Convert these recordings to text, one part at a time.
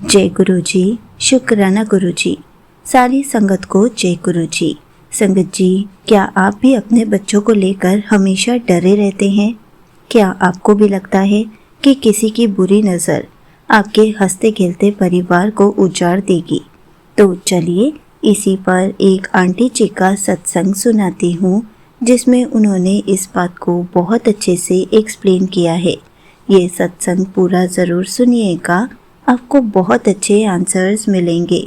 जय गुरु जी। शुक्राना गुरु जी। सारी संगत को जय गुरु जी। संगत जी, क्या आप भी अपने बच्चों को लेकर हमेशा डरे रहते हैं? क्या आपको भी लगता है कि किसी की बुरी नज़र आपके हंसते खेलते परिवार को उजाड़ देगी? तो चलिए इसी पर एक आंटी जी का सत्संग सुनाती हूँ, जिसमें उन्होंने इस बात को बहुत अच्छे से एक्सप्लेन किया है। ये सत्संग पूरा ज़रूर सुनिएगा, आपको बहुत अच्छे आंसर्स मिलेंगे।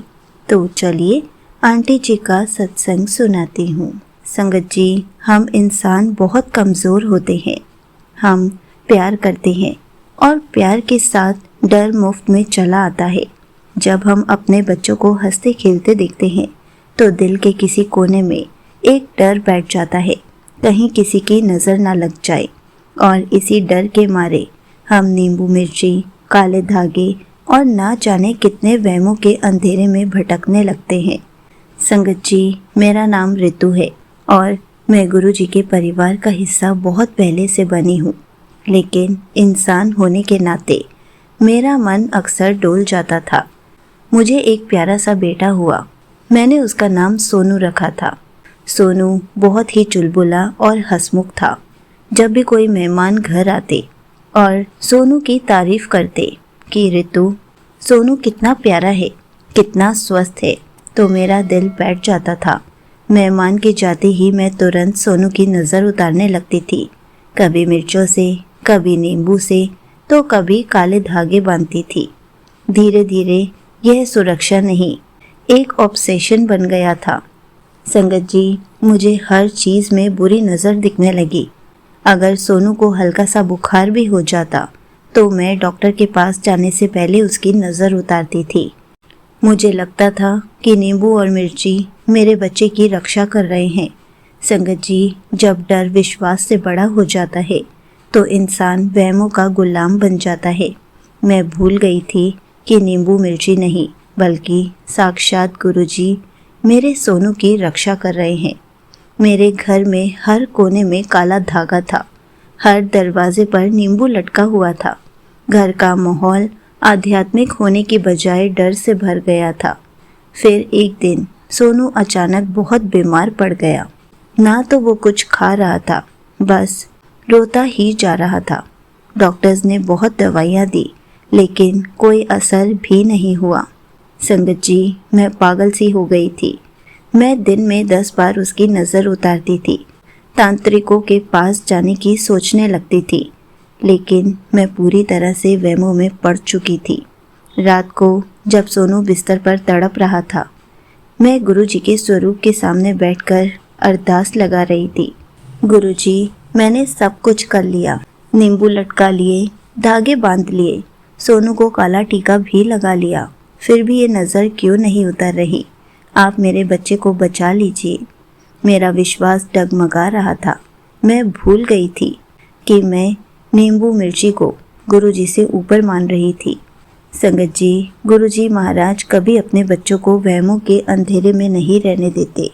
तो चलिए आंटी जी का सत्संग सुनाती हूँ। संगत जी, हम इंसान बहुत कमज़ोर होते हैं। हम प्यार करते हैं और प्यार के साथ डर मुफ्त में चला आता है। जब हम अपने बच्चों को हंसते खेलते देखते हैं तो दिल के किसी कोने में एक डर बैठ जाता है, कहीं किसी की नज़र ना लग जाए। और इसी डर के मारे हम नींबू मिर्ची, काले धागे और ना जाने कितने वहमों के अंधेरे में भटकने लगते हैं। संगत जी, मेरा नाम रितु है और मैं गुरु जी के परिवार का हिस्सा बहुत पहले से बनी हूँ। लेकिन इंसान होने के नाते मेरा मन अक्सर डोल जाता था। मुझे एक प्यारा सा बेटा हुआ। मैंने उसका नाम सोनू रखा था। सोनू बहुत ही चुलबुला और हंसमुख था। जब भी कोई मेहमान घर आते और सोनू की तारीफ करते कि रितु, सोनू कितना प्यारा है, कितना स्वस्थ है, तो मेरा दिल बैठ जाता था। मेहमान के जाते ही मैं तुरंत सोनू की नज़र उतारने लगती थी। कभी मिर्चों से, कभी नींबू से, तो कभी काले धागे बांधती थी। धीरे धीरे यह सुरक्षा नहीं, एक ऑब्सेशन बन गया था। संगत जी, मुझे हर चीज़ में बुरी नज़र दिखने लगी। अगर सोनू को हल्का सा बुखार भी हो जाता तो मैं डॉक्टर के पास जाने से पहले उसकी नज़र उतारती थी। मुझे लगता था कि नींबू और मिर्ची मेरे बच्चे की रक्षा कर रहे हैं। संगत जी, जब डर विश्वास से बड़ा हो जाता है तो इंसान वहमों का गुलाम बन जाता है। मैं भूल गई थी कि नींबू मिर्ची नहीं, बल्कि साक्षात गुरुजी मेरे सोनू की रक्षा कर रहे हैं। मेरे घर में हर कोने में काला धागा था, हर दरवाजे पर नींबू लटका हुआ था। घर का माहौल आध्यात्मिक होने की बजाय डर से भर गया था। फिर एक दिन सोनू अचानक बहुत बीमार पड़ गया। ना तो वो कुछ खा रहा था, बस रोता ही जा रहा था। डॉक्टर्स ने बहुत दवाइयाँ दी, लेकिन कोई असर भी नहीं हुआ। संगत जी, मैं पागल सी हो गई थी। मैं दिन में 10 बार उसकी नज़र उतारती थी। तांत्रिकों के पास जाने की सोचने लगती थी, लेकिन मैं पूरी तरह से वहमों में पड़ चुकी थी। रात को जब सोनू बिस्तर पर तड़प रहा था, मैं गुरुजी के स्वरूप के सामने बैठकर अरदास लगा रही थी। गुरुजी, मैंने सब कुछ कर लिया, नींबू लटका लिए, धागे बांध लिए, सोनू को काला टीका भी लगा लिया, फिर भी ये नज़र क्यों नहीं उतर रही? आप मेरे बच्चे को बचा लीजिए। मेरा विश्वास डगमगा रहा था। मैं भूल गई थी कि मैं नींबू मिर्ची को गुरुजी से ऊपर मान रही थी। संगत जी, गुरुजी महाराज कभी अपने बच्चों को वहमों के अंधेरे में नहीं रहने देते।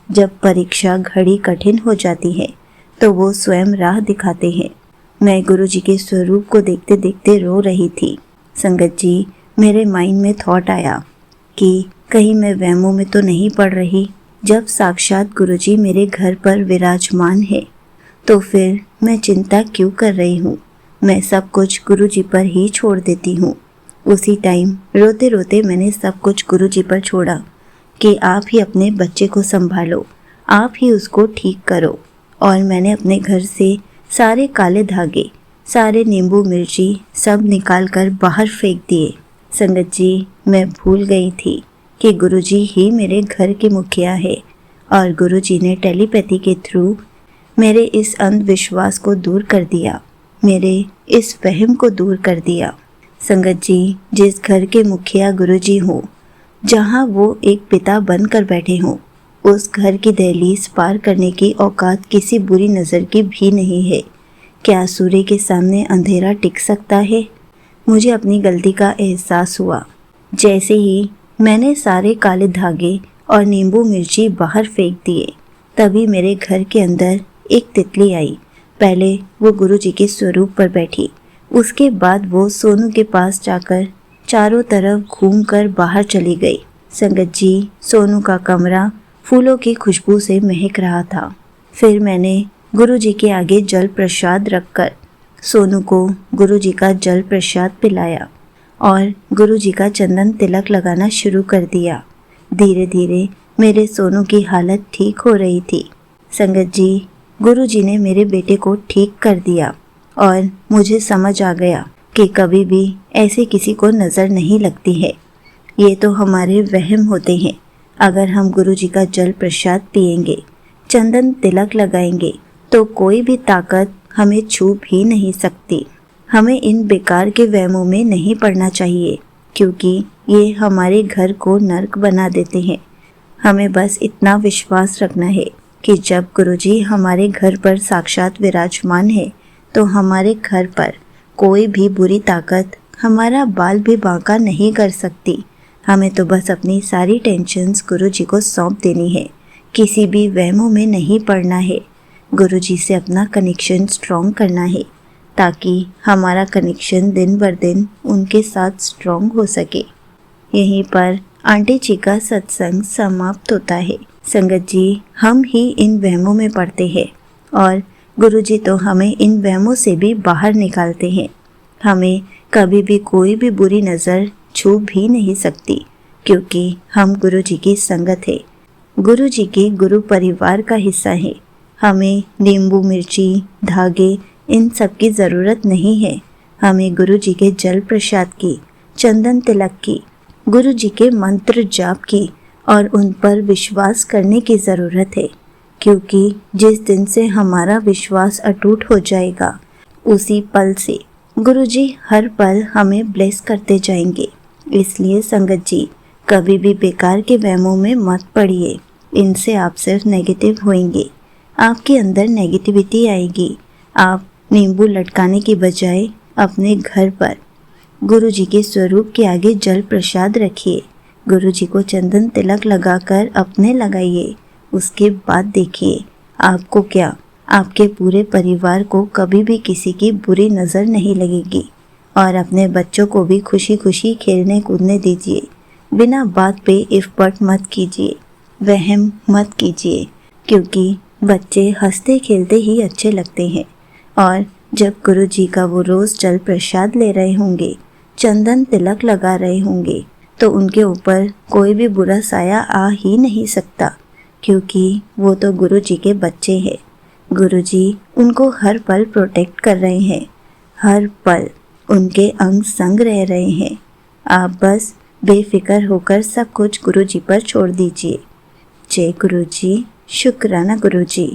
जब परीक्षा घड़ी कठिन हो जाती है तो वो स्वयं राह दिखाते हैं। मैं गुरुजी के स्वरूप को देखते देखते रो रही थी। संगत जी, मेरे माइंड में थॉट आया कि कहीं मैं वहमों में तो नहीं पड़ रही। जब साक्षात गुरुजी मेरे घर पर विराजमान है तो फिर मैं चिंता क्यों कर रही हूँ? मैं सब कुछ गुरुजी पर ही छोड़ देती हूँ। उसी टाइम रोते रोते मैंने सब कुछ गुरुजी पर छोड़ा कि आप ही अपने बच्चे को संभालो, आप ही उसको ठीक करो। और मैंने अपने घर से सारे काले धागे, सारे नींबू मिर्ची सब निकाल कर बाहर फेंक दिए। संगत जी, मैं भूल गई थी कि गुरुजी ही मेरे घर के मुखिया है और गुरुजी ने टेलीपैथी के थ्रू मेरे इस अंधविश्वास को दूर कर दिया, मेरे इस वहम को दूर कर दिया। संगत जी, जिस घर के मुखिया गुरुजी हो, जहाँ वो एक पिता बनकर बैठे हों, उस घर की दहलीज पार करने की औकात किसी बुरी नज़र की भी नहीं है। क्या सूर्य के सामने अंधेरा टिक सकता है? मुझे अपनी गलती का एहसास हुआ। जैसे ही मैंने सारे काले धागे और नींबू मिर्ची बाहर फेंक दिए, तभी मेरे घर के अंदर एक तितली आई। पहले वो गुरुजी के स्वरूप पर बैठी, उसके बाद वो सोनू के पास जाकर चारों तरफ घूमकर बाहर चली गई। संगत जी, सोनू का कमरा फूलों की खुशबू से महक रहा था। फिर मैंने गुरुजी के आगे जल प्रसाद रखकर सोनू को गुरुजी का जल प्रसाद पिलाया और गुरुजी का चंदन तिलक लगाना शुरू कर दिया। धीरे धीरे मेरे सोनू की हालत ठीक हो रही थी। संगत जी, गुरुजी ने मेरे बेटे को ठीक कर दिया और मुझे समझ आ गया कि कभी भी ऐसे किसी को नज़र नहीं लगती है। ये तो हमारे वहम होते हैं। अगर हम गुरुजी का जल प्रसाद पिएंगे, चंदन तिलक लगाएंगे, तो कोई भी ताकत हमें छू भी नहीं सकती। हमें इन बेकार के वहमों में नहीं पड़ना चाहिए, क्योंकि ये हमारे घर को नर्क बना देते हैं। हमें बस इतना विश्वास रखना है कि जब गुरुजी हमारे घर पर साक्षात विराजमान है, तो हमारे घर पर कोई भी बुरी ताकत हमारा बाल भी बांका नहीं कर सकती। हमें तो बस अपनी सारी टेंशन्स गुरुजी को सौंप देनी है, किसी भी वहमों में नहीं पड़ना है। गुरुजी से अपना कनेक्शन स्ट्रॉन्ग करना है, ताकि हमारा कनेक्शन दिन बर दिन उनके साथ स्ट्रॉन्ग हो सके। यहीं पर आंटी जी का सत्संग समाप्त होता है। संगत जी, हम ही इन वहमों में पड़ते हैं और गुरुजी तो हमें इन वहमों से भी बाहर निकालते हैं। हमें कभी भी कोई भी बुरी नज़र छू भी नहीं सकती, क्योंकि हम गुरुजी की संगत है, गुरुजी के गुरु परिवार का हिस्सा है। हमें नींबू मिर्ची, धागे, इन सब की ज़रूरत नहीं है। हमें गुरुजी के जल प्रसाद की, चंदन तिलक की, गुरुजी के मंत्र जाप की और उन पर विश्वास करने की ज़रूरत है, क्योंकि जिस दिन से हमारा विश्वास अटूट हो जाएगा, उसी पल से गुरुजी हर पल हमें ब्लेस करते जाएंगे। इसलिए संगत जी, कभी भी बेकार के वहमों में मत पड़िए। इनसे आप सिर्फ नेगेटिव होएंगे, आपके अंदर नेगेटिविटी आएगी। आप नींबू लटकाने की बजाय अपने घर पर गुरुजी के स्वरूप के आगे जल प्रसाद रखिए, गुरुजी को चंदन तिलक लगाकर अपने लगाइए। उसके बाद देखिए, आपको क्या, आपके पूरे परिवार को कभी भी किसी की बुरी नज़र नहीं लगेगी। और अपने बच्चों को भी खुशी खुशी खेलने कूदने दीजिए। बिना बात पे इफ बट मत कीजिए, वहम मत कीजिए, क्योंकि बच्चे हंसते खेलते ही अच्छे लगते हैं। और जब गुरुजी का वो रोज़ जल प्रसाद ले रहे होंगे, चंदन तिलक लगा रहे होंगे, तो उनके ऊपर कोई भी बुरा साया आ ही नहीं सकता, क्योंकि वो तो गुरुजी के बच्चे हैं। गुरुजी उनको हर पल प्रोटेक्ट कर रहे हैं, हर पल उनके अंग संग रह रहे हैं। आप बस बेफिक्र होकर सब कुछ गुरुजी पर छोड़ दीजिए। जय गुरुजी, शुक्राना गुरुजी।